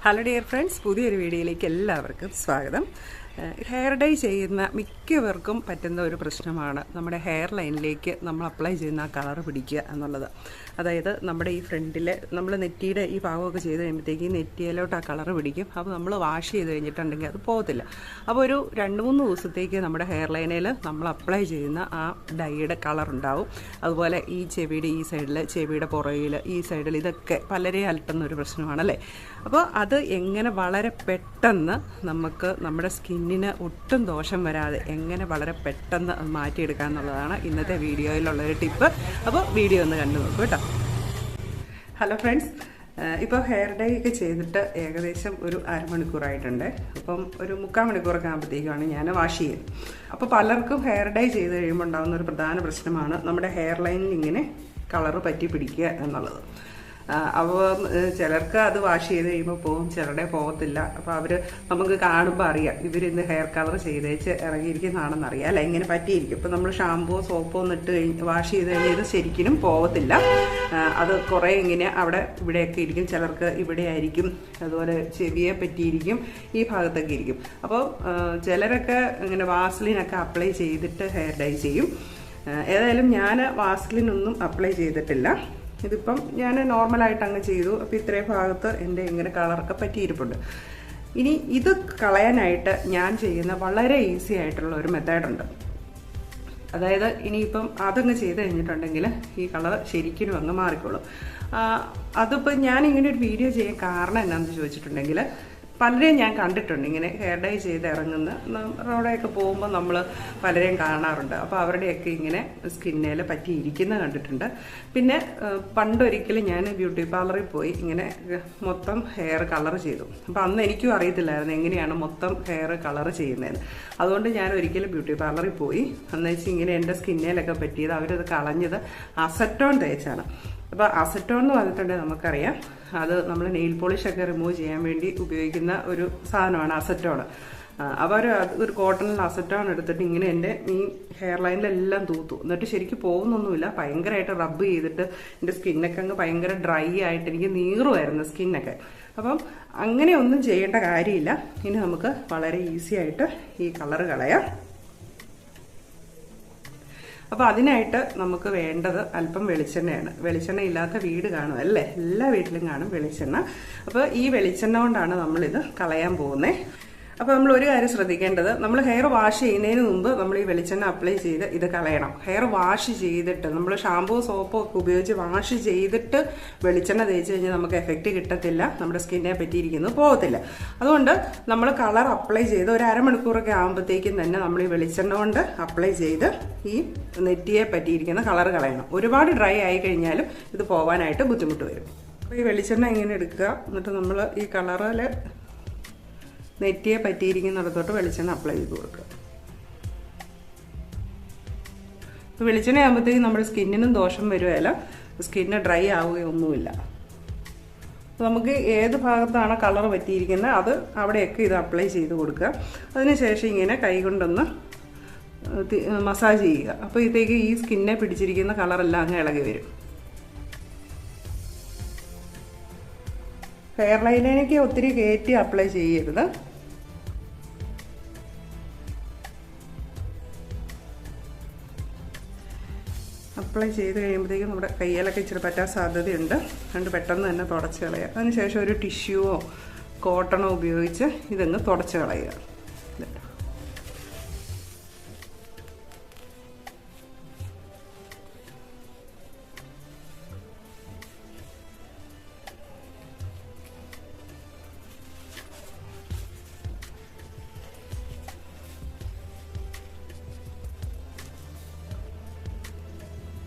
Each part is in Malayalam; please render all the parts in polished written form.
ഹലോ ഡിയർ ഫ്രണ്ട്സ്, പുതിയൊരു വീഡിയോയിലേക്ക് എല്ലാവർക്കും സ്വാഗതം. ഹെയർ ഡൈ ചെയ്യുന്ന മിക്കവർക്കും പറ്റുന്ന ഒരു പ്രശ്നമാണ് നമ്മുടെ ഹെയർ ലൈനിലേക്ക് നമ്മൾ അപ്ലൈ ചെയ്യുന്ന ആ കളർ പിടിക്കുക എന്നുള്ളത്. അതായത് നമ്മുടെ ഈ ഫ്രണ്ടിൽ നമ്മൾ നെറ്റിയുടെ ഈ ഭാഗമൊക്കെ ചെയ്ത് കഴിയുമ്പോഴത്തേക്ക് ഈ നെറ്റിയിലോട്ട് ആ കളർ പിടിക്കും. അപ്പോൾ നമ്മൾ വാഷ് ചെയ്ത് കഴിഞ്ഞിട്ടുണ്ടെങ്കിൽ അത് പോകത്തില്ല. അപ്പോൾ ഒരു 2-3 ദിവസത്തേക്ക് നമ്മുടെ ഹെയർ ലൈനിൽ നമ്മൾ അപ്ലൈ ചെയ്യുന്ന ആ ഡൈയുടെ കളർ ഉണ്ടാവും. അതുപോലെ ഈ ചെവിയുടെ ഈ സൈഡിൽ, ചെവിയുടെ പുറകിൽ, ഈ സൈഡിൽ ഇതൊക്കെ പലരെയും അലട്ടുന്ന ഒരു പ്രശ്നമാണല്ലേ. അപ്പോൾ അത് എങ്ങനെ വളരെ പെട്ടെന്ന് നമുക്ക് നമ്മുടെ സ്കിന്നിന് ഒട്ടും ദോഷം വരാതെ എങ്ങനെ വളരെ പെട്ടെന്ന് അത് മാറ്റിയെടുക്കുക എന്നുള്ളതാണ് ഇന്നത്തെ വീഡിയോയിലുള്ളൊരു ടിപ്പ്. അപ്പോൾ വീഡിയോ ഒന്ന് കണ്ടു നോക്കൂ കേട്ടോ. ഹലോ ഫ്രണ്ട്സ്, ഇപ്പോൾ ഹെയർ ഡൈ ഒക്കെ ചെയ്തിട്ട് ഏകദേശം ഒരു അരമണിക്കൂറായിട്ടുണ്ട്. അപ്പം ഒരു 3/4 മണിക്കൂറൊക്കെ ആകുമ്പോഴത്തേക്കാണ് ഞാൻ വാഷ് ചെയ്യുന്നത്. അപ്പോൾ പലർക്കും ഹെയർ ഡൈ ചെയ്ത് കഴിയുമ്പോൾ ഉണ്ടാകുന്ന ഒരു പ്രധാന പ്രശ്നമാണ് നമ്മുടെ ഹെയർ ലൈനിൽ ഇങ്ങനെ കളറ് പറ്റി പിടിക്കുക എന്നുള്ളത്. അപ്പോൾ ചിലർക്ക് അത് വാഷ് ചെയ്ത് കഴിയുമ്പോൾ പോകും, ചിലരുടെ പോകത്തില്ല. അപ്പോൾ അവർ നമുക്ക് കാണുമ്പോൾ അറിയാം ഇവരിന്ന് ഹെയർ കളർ ചെയ്തേച്ച് ഇറങ്ങിയിരിക്കുന്നതാണെന്ന് അറിയാം, അല്ല ഇങ്ങനെ പറ്റിയിരിക്കും. ഇപ്പോൾ നമ്മൾ ഷാമ്പോ സോപ്പോ ഒന്നും ഇട്ട് വാഷ് ചെയ്ത് കഴിഞ്ഞാൽ ഇത് ശരിക്കും പോകത്തില്ല. അത് കുറേ ഇങ്ങനെ അവിടെ ഇവിടെയൊക്കെ ഇരിക്കും. ചിലർക്ക് ഇവിടെ ആയിരിക്കും, അതുപോലെ ചെവിയെ പറ്റിയിരിക്കും, ഈ ഭാഗത്തൊക്കെ ഇരിക്കും. അപ്പോൾ ചിലരൊക്കെ ഇങ്ങനെ വാസ്ലിനൊക്കെ അപ്ലൈ ചെയ്തിട്ട് ഹെയർ ഡൈ ചെയ്യും. ഏതായാലും ഞാൻ വാസ്ലിനൊന്നും അപ്ലൈ ചെയ്തിട്ടില്ല. ഇതിപ്പം ഞാൻ നോർമലായിട്ട് അങ്ങ് ചെയ്തു. അപ്പോൾ ഇത്രയും ഭാഗത്ത് എൻ്റെ ഇങ്ങനെ കളറൊക്കെ പറ്റിയിരിപ്പുണ്ട്. ഇനി ഇത് കളയാനായിട്ട് ഞാൻ ചെയ്യുന്ന വളരെ ഈസി ആയിട്ടുള്ള ഒരു മെത്തേഡുണ്ട്. അതായത് ഇനിയിപ്പം അതങ്ങ് ചെയ്ത് കഴിഞ്ഞിട്ടുണ്ടെങ്കിൽ ഈ കളർ ശരിക്കും അങ്ങ് മാറിക്കോളും. അതിപ്പോൾ ഞാൻ ഇങ്ങനെ ഒരു വീഡിയോ ചെയ്യാൻ കാരണം എന്താണെന്ന് ചോദിച്ചിട്ടുണ്ടെങ്കിൽ, പലരെയും ഞാൻ കണ്ടിട്ടുണ്ട് ഇങ്ങനെ ഹെയർ ഡൈ ചെയ്ത് ഇറങ്ങുന്ന റോഡൊക്കെ പോകുമ്പോൾ നമ്മൾ പലരെയും കാണാറുണ്ട്. അപ്പോൾ അവരുടെയൊക്കെ ഇങ്ങനെ സ്കിന്നിൽ പറ്റിയിരിക്കുന്നത് കണ്ടിട്ടുണ്ട്. പിന്നെ പണ്ടൊരിക്കലും ഞാൻ ബ്യൂട്ടി പാർലറിൽ പോയി ഇങ്ങനെ മൊത്തം ഹെയർ കളർ ചെയ്തു. അപ്പോൾ അന്ന് എനിക്കും അറിയത്തില്ലായിരുന്നു എങ്ങനെയാണ് മൊത്തം ഹെയർ കളർ ചെയ്യുന്നതെന്ന്. അതുകൊണ്ട് ഞാൻ ഒരിക്കലും ബ്യൂട്ടി പാർലറിൽ പോയി അന്ന് വെച്ച് ഇങ്ങനെ എൻ്റെ സ്കിന്നിലൊക്കെ പറ്റിയത് അവരത് കളഞ്ഞത് അസറ്റോൺ തേച്ചാണ്. അപ്പോൾ അസറ്റോൺ എന്ന് പറഞ്ഞിട്ടുണ്ടെങ്കിൽ നമുക്കറിയാം, അത് നമ്മൾ നെയിൽ പോളിഷൊക്കെ റിമൂവ് ചെയ്യാൻ വേണ്ടി ഉപയോഗിക്കുന്ന ഒരു സാധനമാണ് അസറ്റോൺ. അപ്പോൾ ഒരു കോട്ടണിൽ അസറ്റോൺ എടുത്തിട്ട് ഇങ്ങനെ എൻ്റെ ഈ ഹെയർ ലൈനിലെല്ലാം തൂത്തു. എന്നിട്ട് ശരിക്കും പോകുന്നൊന്നുമില്ല, ഭയങ്കരമായിട്ട് റബ്ബ് ചെയ്തിട്ട് എൻ്റെ സ്കിന്നൊക്കെ അങ്ങ് ഭയങ്കര ഡ്രൈ ആയിട്ട് എനിക്ക് നീറുമായിരുന്നു സ്കിന്നൊക്കെ. അപ്പം അങ്ങനെ ഒന്നും ചെയ്യേണ്ട കാര്യമില്ല. ഇനി നമുക്ക് വളരെ ഈസി ആയിട്ട് ഈ കളർ കളയാം. അപ്പോൾ അതിനായിട്ട് നമുക്ക് വേണ്ടത് അല്പം വെളിച്ചെണ്ണയാണ്. വെളിച്ചെണ്ണ ഇല്ലാത്ത വീട് കാണും അല്ലേ? എല്ലാ വീട്ടിലും കാണും വെളിച്ചെണ്ണ. അപ്പോൾ ഈ വെളിച്ചെണ്ണ കൊണ്ടാണ് നമ്മളിത് കളയാൻ പോകുന്നത്. അപ്പോൾ നമ്മൾ ഒരു കാര്യം ശ്രദ്ധിക്കേണ്ടത്, നമ്മൾ ഹെയർ വാഷ് ചെയ്യുന്നതിന് മുമ്പ് നമ്മൾ ഈ വെളിച്ചെണ്ണ അപ്ലൈ ചെയ്ത് ഇത് കളയണം. ഹെയർ വാഷ് ചെയ്തിട്ട് നമ്മൾ ഷാമ്പൂ സോപ്പോ ഒക്കെ ഉപയോഗിച്ച് വാഷ് ചെയ്തിട്ട് വെളിച്ചെണ്ണ തേച്ച് കഴിഞ്ഞാൽ നമുക്ക് എഫക്റ്റ് കിട്ടത്തില്ല, നമ്മുടെ സ്കിന്നെ പറ്റിയിരിക്കുന്നത് പോകത്തില്ല. അതുകൊണ്ട് നമ്മൾ കളർ അപ്ലൈ ചെയ്ത് ഒരു അരമണിക്കൂറൊക്കെ ആകുമ്പോഴത്തേക്കും തന്നെ നമ്മൾ ഈ വെളിച്ചെണ്ണ കൊണ്ട് അപ്ലൈ ചെയ്ത് ഈ നെറ്റിയെ പറ്റിയിരിക്കുന്ന കളർ കളയണം. ഒരുപാട് ഡ്രൈ ആയി കഴിഞ്ഞാലും ഇത് പോകാനായിട്ട് ബുദ്ധിമുട്ട് വരും. അപ്പോൾ ഈ വെളിച്ചെണ്ണ ഇങ്ങനെ എടുക്കുക, എന്നിട്ട് നമ്മൾ ഈ കളറിൽ നെറ്റിയെ പറ്റിയിരിക്കുന്നിടത്തോട്ട് വെളിച്ചെണ്ണ അപ്ലൈ ചെയ്ത് കൊടുക്കുക. ഇപ്പോൾ വെളിച്ചെണ്ണ ആകുമ്പോഴത്തേക്കും നമ്മുടെ സ്കിന്നിനും ദോഷം വരുകയില്ല, സ്കിന്ന് ഡ്രൈ ആവുകയൊന്നുമില്ല. നമുക്ക് ഏത് ഭാഗത്താണ് കളർ പറ്റിയിരിക്കുന്നത് അത് അവിടെയൊക്കെ ഇത് അപ്ലൈ ചെയ്ത് കൊടുക്കുക. അതിനുശേഷം ഇങ്ങനെ കൈ കൊണ്ടൊന്ന് മസാജ് ചെയ്യുക. അപ്പോൾ ഇതേക്ക് ഈ സ്കിന്നെ പിടിച്ചിരിക്കുന്ന കളറെല്ലാം അങ്ങ് ഇളകി വരും. ഹെയർ ലൈനിലേക്ക് ഒത്തിരി കയറ്റി അപ്ലൈ ചെയ്യരുത്. അപ്ലൈ ചെയ്ത് കഴിയുമ്പോഴത്തേക്കും നമ്മുടെ കയ്യിലൊക്കെ ഇച്ചിരി പറ്റാൻ സാധ്യതയുണ്ട്. അതുകൊണ്ട് പെട്ടെന്ന് തന്നെ തുടച്ച് കളയുക. അതിനുശേഷം ഒരു ടിഷ്യൂവോ കോട്ടണോ ഉപയോഗിച്ച് ഇതങ്ങ് തുടച്ച് കളയുക.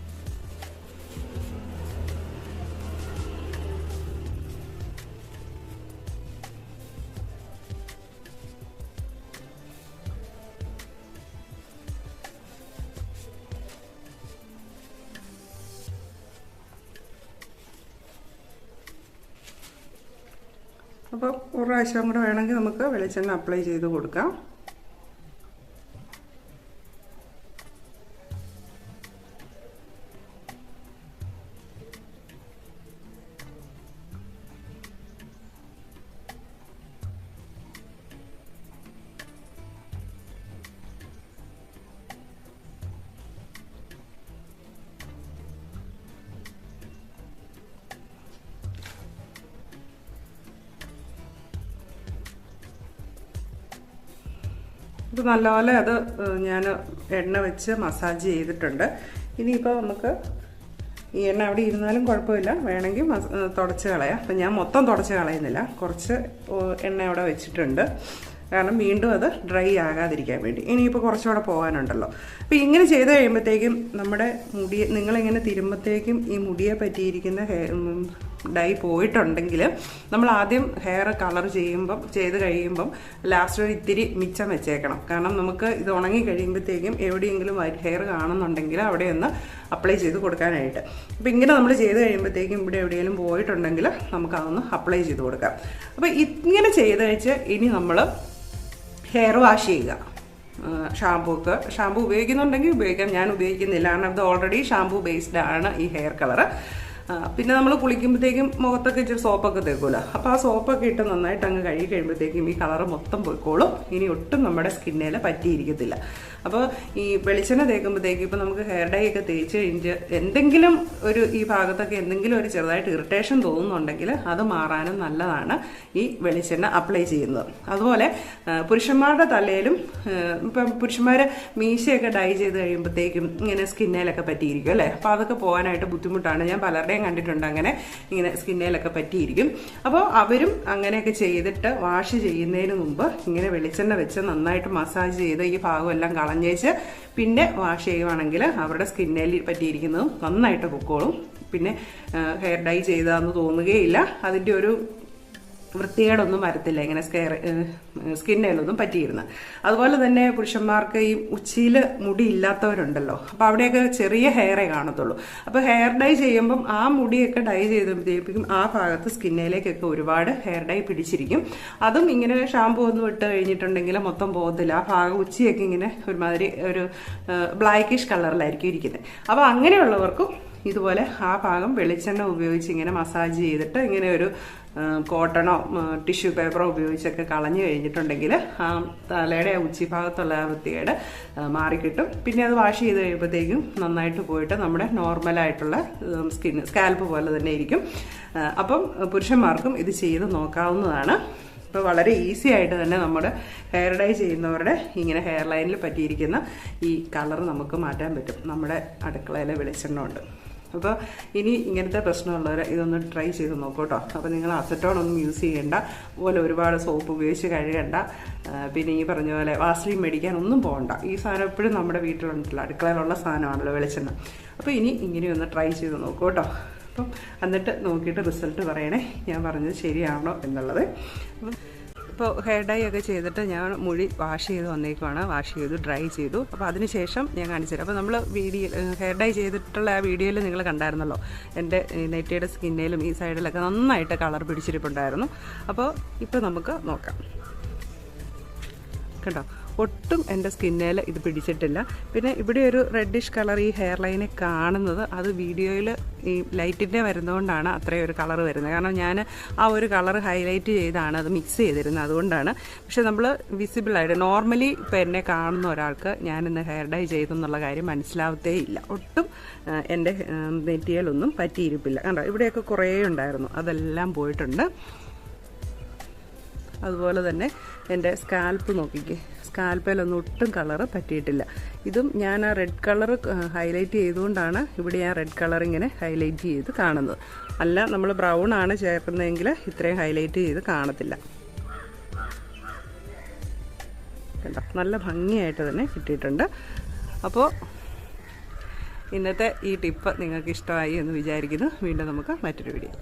അപ്പോൾ ഒരു പ്രാവശ്യം കൂടെ വേണമെങ്കിൽ നമുക്ക് വെളിച്ചെണ്ണ അപ്ലൈ ചെയ്ത് കൊടുക്കാം. ഇത് നല്ലപോലെ അത് ഞാൻ എണ്ണ വെച്ച് മസാജ് ചെയ്തിട്ടുണ്ട്. ഇനിയിപ്പോൾ നമുക്ക് ഈ എണ്ണ അവിടെ ഇരുന്നാലും കുഴപ്പമില്ല, വേണമെങ്കിൽ തുടച്ച് കളയാം. അപ്പം ഞാൻ മൊത്തം തുടച്ച് കളയുന്നില്ല, കുറച്ച് എണ്ണ അവിടെ വെച്ചിട്ടുണ്ട്, കാരണം വീണ്ടും അത് ഡ്രൈ ആകാതിരിക്കാൻ വേണ്ടി. ഇനിയിപ്പോൾ കുറച്ചുകൂടെ പോകാനുണ്ടല്ലോ. അപ്പോൾ ഇങ്ങനെ ചെയ്ത് കഴിയുമ്പോഴത്തേക്കും നമ്മുടെ മുടി, നിങ്ങളിങ്ങനെ തിരുമ്പത്തേക്കും ഈ മുടിയെ പറ്റിയിരിക്കുന്ന ഡൈ പോയിട്ടുണ്ടെങ്കിൽ നമ്മൾ ആദ്യം ഹെയർ കളർ ചെയ്ത് കഴിയുമ്പം ലാസ്റ്റ് ഒരു ഇത്തിരി മിച്ചം വെച്ചേക്കണം. കാരണം നമുക്ക് ഇത് ഉണങ്ങി കഴിയുമ്പോഴത്തേക്കും എവിടെയെങ്കിലും വൈറ്റ് ഹെയർ കാണുന്നുണ്ടെങ്കിൽ അവിടെ ഒന്ന് അപ്ലൈ ചെയ്ത് കൊടുക്കാനായിട്ട്. അപ്പോൾ ഇങ്ങനെ നമ്മൾ ചെയ്ത് കഴിയുമ്പോഴത്തേക്കും ഇവിടെ എവിടെയെങ്കിലും പോയിട്ടുണ്ടെങ്കിൽ നമുക്കതൊന്ന് അപ്ലൈ ചെയ്ത് കൊടുക്കാം. അപ്പോൾ ഇങ്ങനെ ചെയ്ത് വെച്ച് ഇനി നമ്മൾ ഹെയർ വാഷ് ചെയ്യുക. ഷാമ്പു ഉപയോഗിക്കുന്നുണ്ടെങ്കിൽ ഉപയോഗിക്കാം, ഞാൻ ഉപയോഗിക്കുന്നില്ല, കാരണം ഇത് ഓൾറെഡി ഷാമ്പു ബേസ്ഡ് ആണ് ഈ ഹെയർ കളർ. പിന്നെ നമ്മൾ കുളിക്കുമ്പോഴത്തേക്കും മുഖത്തൊക്കെ ഇച്ചിരി സോപ്പൊക്കെ തേക്കുമല്ലോ, അപ്പോൾ ആ സോപ്പൊക്കെ ഇട്ട് നന്നായിട്ട് അങ്ങ് കഴുകി കഴിയുമ്പോഴത്തേക്കും ഈ കളറ് മൊത്തം പോയിക്കോളും. ഇനി ഒട്ടും നമ്മുടെ സ്കിന്നിൽ പറ്റിയിരിക്കത്തില്ല. അപ്പോൾ ഈ വെളിച്ചെണ്ണ തേക്കുമ്പോഴത്തേക്കും ഇപ്പോൾ നമുക്ക് ഹെയർ ഡൈ ഒക്കെ തേച്ച് കഴിഞ്ഞ് എന്തെങ്കിലും ഒരു ഈ ഭാഗത്തൊക്കെ എന്തെങ്കിലും ഒരു ചെറുതായിട്ട് ഇറിറ്റേഷൻ തോന്നുന്നുണ്ടെങ്കിൽ അത് മാറാനും നല്ലതാണ് ഈ വെളിച്ചെണ്ണ അപ്ലൈ ചെയ്യുന്നത്. അതുപോലെ പുരുഷന്മാരുടെ തലയിലും ഇപ്പം പുരുഷന്മാർ മീശയൊക്കെ ഡൈ ചെയ്ത് കഴിയുമ്പോഴത്തേക്കും ഇങ്ങനെ സ്കിന്നിലൊക്കെ പറ്റിയിരിക്കും അല്ലേ. അപ്പോൾ അതൊക്കെ പോകാനായിട്ട് ബുദ്ധിമുട്ടാണ്. ഞാൻ പലരുടെയും കണ്ടിട്ടുണ്ട് അങ്ങനെ ഇങ്ങനെ സ്കിന്നിലൊക്കെ പറ്റിയിരിക്കും. അപ്പോൾ അവരും അങ്ങനെയൊക്കെ ചെയ്തിട്ട് വാഷ് ചെയ്യുന്നതിന് മുമ്പ് ഇങ്ങനെ വെളിച്ചെണ്ണ വെച്ച് നന്നായിട്ട് മസാജ് ചെയ്ത് ഈ ഭാഗം എല്ലാം കളഞ്ഞേച്ച് പിന്നെ വാഷ് ചെയ്യുവാണെങ്കിൽ അവരുടെ സ്കിന്നിൽ പറ്റിയിരിക്കുന്നതും നന്നായിട്ട് പൊക്കോളും. പിന്നെ ഹെയർ ഡൈ ചെയ്താന്ന് തോന്നുകയില്ല, അതിൻ്റെ ഒരു വൃത്തികേടൊന്നും വരത്തില്ല ഇങ്ങനെ സ്കിന്നിലൊന്നും പറ്റിയിരുന്നത്. അതുപോലെ തന്നെ പുരുഷന്മാർക്ക് ഈ ഉച്ചിയിൽ മുടി ഇല്ലാത്തവരുണ്ടല്ലോ, അപ്പോൾ അവിടെയൊക്കെ ചെറിയ ഹെയറേ കാണത്തുള്ളൂ. അപ്പോൾ ഹെയർ ഡൈ ചെയ്യുമ്പം ആ മുടിയൊക്കെ ഡൈ ചെയ്തപ്പോഴത്തേക്കും ആ ഭാഗത്ത് സ്കിന്നിലേക്കൊക്കെ ഒരുപാട് ഹെയർ ഡൈ പിടിച്ചിരിക്കും. അതും ഇങ്ങനെ ഷാമ്പു ഒന്നും ഇട്ട് കഴിഞ്ഞിട്ടുണ്ടെങ്കിൽ മൊത്തം പോകത്തില്ല. ആ ഭാഗം ഉച്ചിയൊക്കെ ഇങ്ങനെ ഒരുമാതിരി ഒരു ബ്ലാക്കിഷ് കളറിലായിരിക്കും ഇരിക്കുന്നത്. അപ്പോൾ അങ്ങനെയുള്ളവർക്കും ഇതുപോലെ ആ ഭാഗം വെളിച്ചെണ്ണ ഉപയോഗിച്ച് ഇങ്ങനെ മസാജ് ചെയ്തിട്ട് ഇങ്ങനെ ഒരു കോട്ടണോ ടിഷ്യൂ പേപ്പറോ ഉപയോഗിച്ചൊക്കെ കളഞ്ഞു കഴിഞ്ഞിട്ടുണ്ടെങ്കിൽ ആ തലയുടെ ഉച്ചി ഭാഗത്തുള്ള ആ വൃത്തികേട് മാറിക്കിട്ടും. പിന്നെ അത് വാഷ് ചെയ്ത് കഴിയുമ്പോഴത്തേക്കും നന്നായിട്ട് പോയിട്ട് നമ്മുടെ നോർമലായിട്ടുള്ള സ്കാൽപ്പ് പോലെ തന്നെ ഇരിക്കും. അപ്പം പുരുഷന്മാർക്കും ഇത് ചെയ്ത് നോക്കാവുന്നതാണ്. ഇപ്പോൾ വളരെ ഈസി ആയിട്ട് തന്നെ നമ്മുടെ ഹെയർ ഡൈ ചെയ്യുന്നവരുടെ ഇങ്ങനെ ഹെയർ ലൈനിൽ പറ്റിയിരിക്കുന്ന ഈ കളർ നമുക്ക് മാറ്റാൻ പറ്റും നമ്മുടെ അടുക്കളയിലെ വെളിച്ചെണ്ണ കൊണ്ട്. അപ്പോൾ ഇനി ഇങ്ങനത്തെ പ്രശ്നമുള്ളവർ ഇതൊന്ന് ട്രൈ ചെയ്ത് നോക്കൂ കേട്ടോ. അപ്പോൾ നിങ്ങൾ അസറ്റോണൊന്നും യൂസ് ചെയ്യേണ്ട, അതുപോലെ ഒരുപാട് സോപ്പ് ഉപയോഗിച്ച് കഴുകണ്ട, പിന്നെ ഈ പറഞ്ഞ പോലെ വാസ്ലിൻ മേടിക്കാൻ ഒന്നും പോകണ്ട. ഈ സാധനം എപ്പോഴും നമ്മുടെ വീട്ടിലുണ്ടല്ലോ, അടുക്കളയിലുള്ള സാധനമാണല്ലോ വെളിച്ചെണ്ണ. അപ്പോൾ ഇനി ഇങ്ങനെയൊന്ന് ട്രൈ ചെയ്ത് നോക്കൂ കേട്ടോ. അപ്പം എന്നിട്ട് നോക്കിയിട്ട് റിസൾട്ട് പറയണേ ഞാൻ പറഞ്ഞത് ശരിയാണോ എന്നുള്ളത്. ഇപ്പോൾ ഹെയർ ഡൈ ഒക്കെ ചെയ്തിട്ട് ഞാൻ മുടി വാഷ് ചെയ്ത് വന്നേക്കുവാണ്, വാഷ് ചെയ്തു ഡ്രൈ ചെയ്തു. അപ്പോൾ അതിനുശേഷം ഞാൻ കാണിച്ചു തരാം. അപ്പോൾ നമ്മൾ ഹെയർ ഡൈ ചെയ്തിട്ടുള്ള ആ വീഡിയോയിൽ നിങ്ങൾ കണ്ടായിരുന്നല്ലോ, എൻ്റെ നെറ്റിയുടെ സ്കിന്നിലും ഈ സൈഡിലൊക്കെ നന്നായിട്ട് കളർ പിടിച്ചിരിപ്പുണ്ടായിരുന്നു. അപ്പോൾ ഇപ്പോൾ നമുക്ക് നോക്കാം കേട്ടോ. ഒട്ടും എൻ്റെ സ്കിന്നിൽ ഇത് പിടിച്ചിട്ടില്ല. പിന്നെ ഇവിടെ ഒരു റെഡിഷ് കളർ ഈ ഹെയർ ലൈനെ കാണുന്നത് അത് വീഡിയോയിൽ ഈ ലൈറ്റിൻ്റെ വരുന്നതുകൊണ്ടാണ് അത്രയും ഒരു കളർ വരുന്നത്. കാരണം ഞാൻ ആ ഒരു കളർ ഹൈലൈറ്റ് ചെയ്താണ് അത് മിക്സ് ചെയ്തിരുന്നത്, അതുകൊണ്ടാണ്. പക്ഷെ നമ്മൾ വിസിബിളായിട്ട് നോർമലി ഇപ്പോൾ എന്നെ കാണുന്ന ഒരാൾക്ക് ഞാനിന്ന് ഹെയർ ഡൈ ചെയ്തെന്നുള്ള കാര്യം മനസ്സിലാവത്തേ ഇല്ല. ഒട്ടും എൻ്റെ നെറ്റിയിലൊന്നും പറ്റിയിരിപ്പില്ല. കണ്ടോ, ഇവിടെയൊക്കെ കുറേ ഉണ്ടായിരുന്നു, അതെല്ലാം പോയിട്ടുണ്ട്. അതുപോലെ തന്നെ എൻ്റെ സ്കാൽപ്പ് നോക്കിക്കേ, സ്കാൽപ്പിലൊന്നും ഒട്ടും കളറ് പറ്റിയിട്ടില്ല. ഇതും ഞാൻ ആ റെഡ് കളർ ഹൈലൈറ്റ് ചെയ്തുകൊണ്ടാണ് ഇവിടെ ഞാൻ റെഡ് കളർ ഇങ്ങനെ ഹൈലൈറ്റ് ചെയ്ത് കാണുന്നത്. അല്ല നമ്മൾ ബ്രൗൺ ആണ് ചേർക്കുന്നതെങ്കിൽ ഇത്രയും ഹൈലൈറ്റ് ചെയ്ത് കാണത്തില്ല. കണ്ടോ, നല്ല ഭംഗിയായിട്ട് തന്നെ കിട്ടിയിട്ടുണ്ട്. അപ്പോൾ ഇന്നത്തെ ഈ ടിപ്പ് നിങ്ങൾക്ക് ഇഷ്ടമായി എന്ന് വിചാരിക്കുന്നു. വീണ്ടും നമുക്ക് മറ്റൊരു വീഡിയോ.